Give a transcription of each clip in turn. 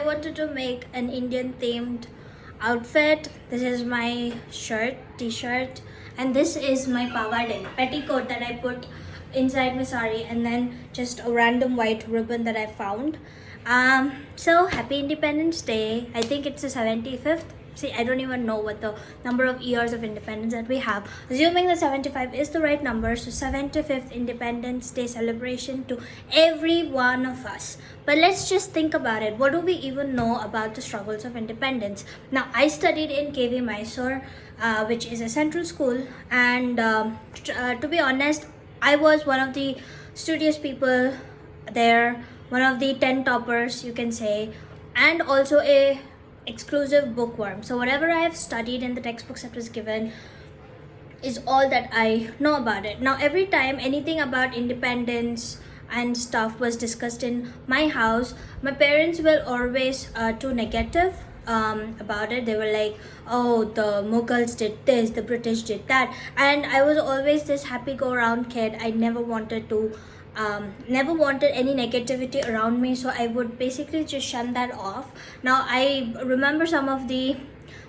I wanted to make an Indian themed outfit. This is my t-shirt, and this is my pavade, petticoat that I put inside my sari, and then just a random white ribbon that I found. So happy Independence Day. I think it's the 75th. See, I don't even know what the number of years of independence that we have. Assuming that 75 is the right number, so 75th Independence Day celebration to every one of us. But let's just think about it. What do we even know about the struggles of independence? Now, I studied in KV Mysore, which is a central school, and to be honest, I was one of the studious people there, one of the 10 toppers, you can say, and also a exclusive bookworm. So whatever I have studied in the textbooks that was given is all that I know about it. Now, every time anything about independence and stuff was discussed in my house, my parents were always too negative about it. They were like, oh, the Mughals did this, the British did that, and I was always this happy go around kid. I never wanted any negativity around me, so I would basically just shun that off. Now, I remember some of the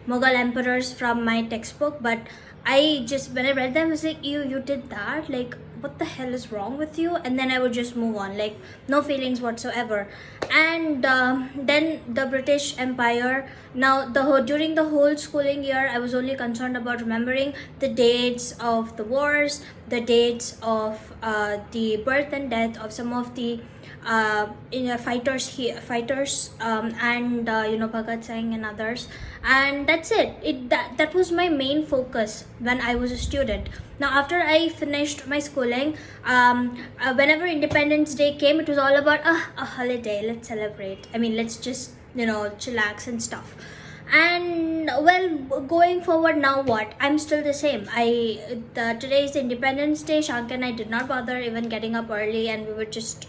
Mughal emperors from my textbook, but I just, when I read them, I was like, you did that? Like, what the hell is wrong with you? And then I would just move on, like, no feelings whatsoever. And then the British Empire. Now, during the whole schooling year, I was only concerned about remembering the dates of the wars, the dates of the birth and death of some of the fighters, and Bhagat Singh and others, and that's it. That was my main focus when I was a student. Now, after I finished my schooling, whenever Independence Day came, it was all about a holiday. Let's celebrate. I mean, let's just chillax and stuff. And well, going forward, now what? I'm still the same. Today is Independence Day. Shank and I did not bother even getting up early, and we were just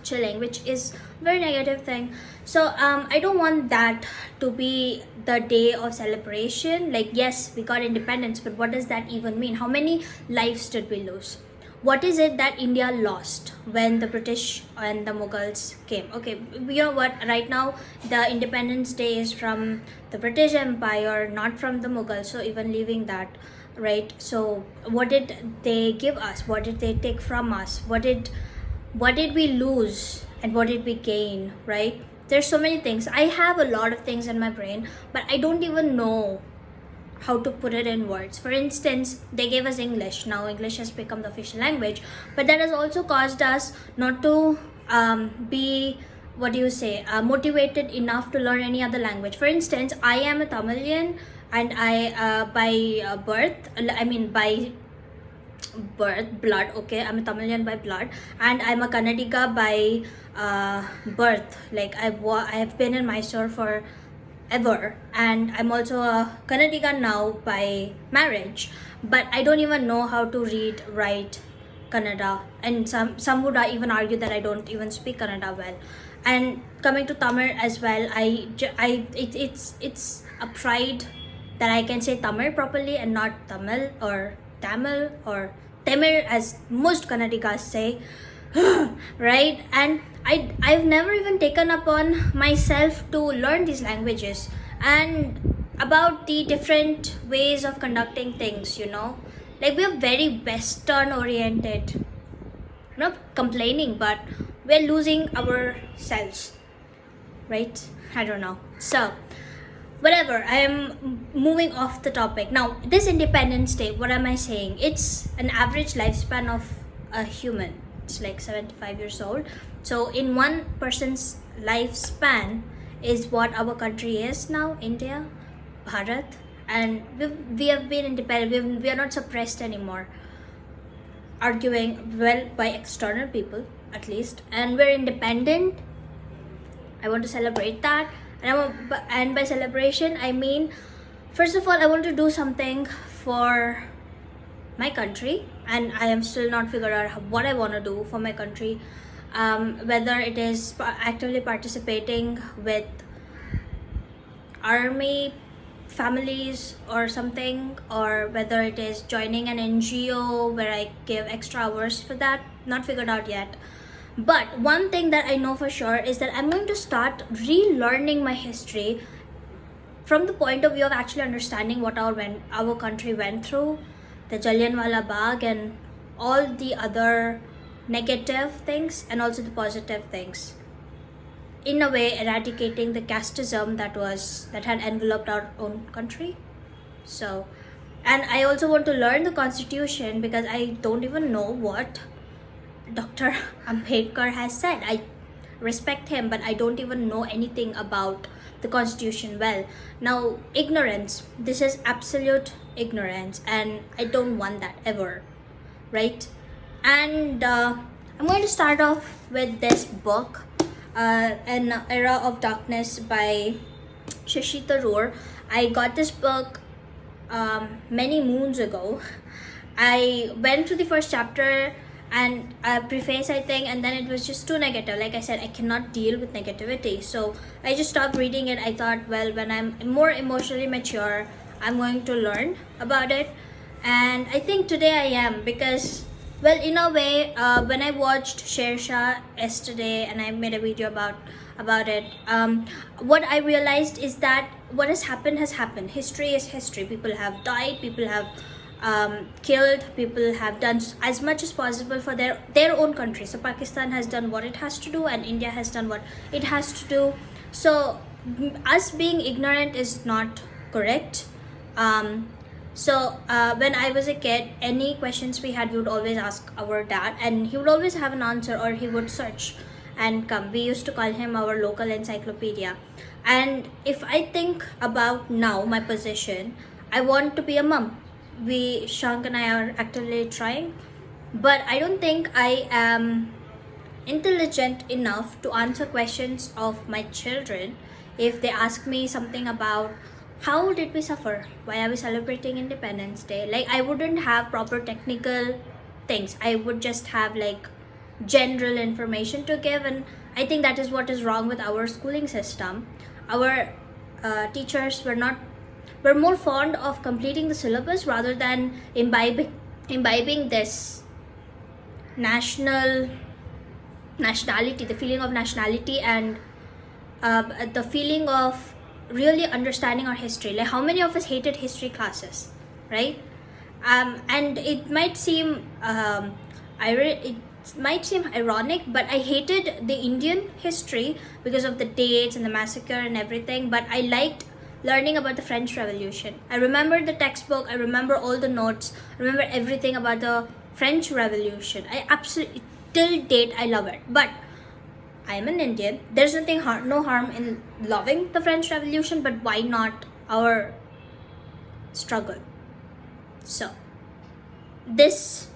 chilling, which is very negative thing. So I don't want that to be the day of celebration. Like, yes, we got independence, but what does that even mean? How many lives did we lose? What is it that India lost when the British and the Mughals came? Okay, you know what? Right now, the Independence Day is from the British Empire, not from the Mughals. So even leaving that, right? So what did they give us? What did they take from us? What did we lose and what did we gain, right? There's so many things. I have a lot of things in my brain, but I don't even know how to put it in words. For instance, they gave us English. Now English has become the official language, but that has also caused us not to be motivated enough to learn any other language. For instance, I am a Tamilian, and I by blood, okay, I'm a Tamilian by blood, and I'm a Kannadiga by birth. Like, I have been in Mysore for ever, and I'm also a Kannadiga now by marriage, but I don't even know how to read, write Kannada, and some would even argue that I don't even speak Kannada well. And coming to Tamil as well, it's a pride that I can say Tamil properly and not Tamil or Tamil or Tamil as most Kannadigas say, right? And I've never even taken upon myself to learn these languages and about the different ways of conducting things, like we are very Western oriented. I'm not complaining, but we're losing ourselves, right? I don't know. So whatever, I am moving off the topic. Now, this Independence Day, what am I saying? It's an average lifespan of a human. It's like 75 years old. So in one person's lifespan is what our country is now, India, Bharat, and we have been independent. We are not suppressed anymore, arguing well by external people at least, and we're independent. I want to celebrate that. And by celebration, I mean, first of all, I want to do something for my country, and I am still not figured out what I want to do for my country. Whether it is actively participating with army families or something, or whether it is joining an NGO where I give extra hours for that, not figured out yet. But one thing that I know for sure is that I'm going to start relearning my history from the point of view of actually understanding what our country went through, the Jallianwala Bagh and all the other negative things and also the positive things. In a way, eradicating the casteism that had enveloped our own country. So, and I also want to learn the constitution because I don't even know what Dr. Ambedkar has said. I respect him, but I don't even know anything about the constitution well. Now, ignorance. This is absolute ignorance, and I don't want that ever, right? And I'm going to start off with this book, An Era of Darkness by Shashi Tharoor. I got this book many moons ago. I went through the first chapter and a preface, I think, and then it was just too negative. Like I said, I cannot deal with negativity, so I just stopped reading it. I thought, well, when I'm more emotionally mature, I'm going to learn about it, and I think today I am, because, well, in a way, when I watched Shersha yesterday and I made a video about it, what I realized is that what has happened has happened. History is history. People have died, people have killed, people have done as much as possible for their own country. So Pakistan has done what it has to do and India has done what it has to do. So us being ignorant is not correct. When I was a kid, any questions we had, we would always ask our dad, and he would always have an answer, or he would search and come. We used to call him our local encyclopedia. And if I think about now my position, I want to be a mom. Shank and I are actively trying, but I don't think I am intelligent enough to answer questions of my children if they ask me something about how did we suffer, why are we celebrating Independence Day. Like, I wouldn't have proper technical things. I would just have like general information to give, and I think that is what is wrong with our schooling system. Our teachers were more fond of completing the syllabus rather than imbibing this nationality, the feeling of nationality, and the feeling of really understanding our history. Like, how many of us hated history classes, right? And it might seem ironic, but I hated the Indian history because of the dates and the massacre and everything, but I liked learning about the French Revolution. I remember the textbook, I remember all the notes, I remember everything about the French Revolution. I absolutely, till date, I love it. But I'm an Indian. There's no harm in loving the French Revolution, but why not our struggle? So, this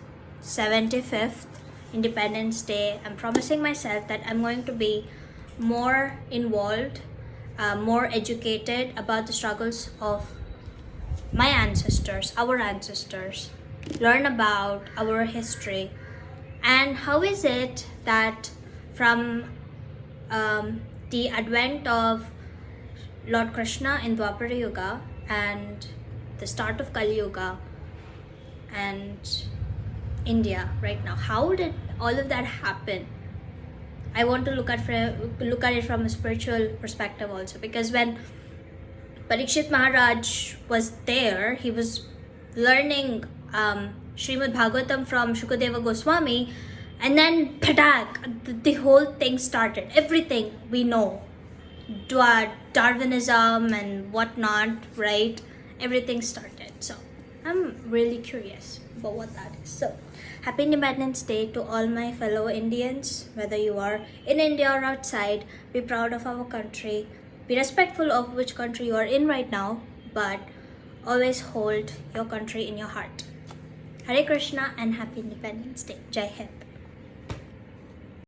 75th Independence Day, I'm promising myself that I'm going to be more involved, more educated about the struggles of my ancestors, our ancestors, learn about our history, and how is it that from the advent of Lord Krishna in Dwapara Yuga and the start of Kali Yuga and India right now, how did all of that happen? I want to look at it from a spiritual perspective also, because when Parikshit Maharaj was there, he was learning Srimad Bhagavatam from Shukadeva Goswami, and then patak, the whole thing started. Everything we know, Darwinism and whatnot, right? Everything started. So I'm really curious about what that is. So, happy Independence Day to all my fellow Indians, whether you are in India or outside. Be proud of our country. Be respectful of which country you are in right now, but always hold your country in your heart. Hare Krishna and happy Independence Day. Jai Hind.